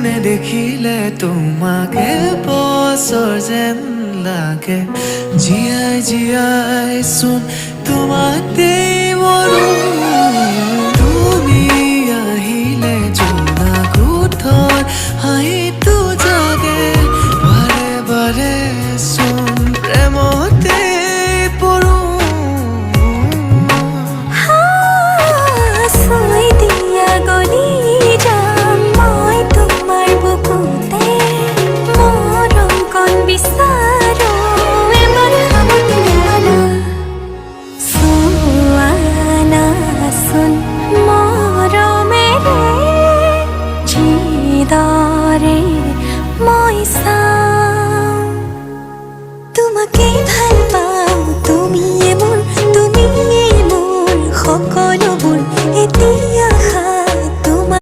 সপনে দেখিলে তোমাকে বছৰ যেন লাগে জীয়াই জীয়াই চোন তোমাতেই মৰো তুমি আহিলে জোনা কোঠত হাঁহিটো জাগে বাৰে বাৰে চোন প্ৰেমতে পৰো মই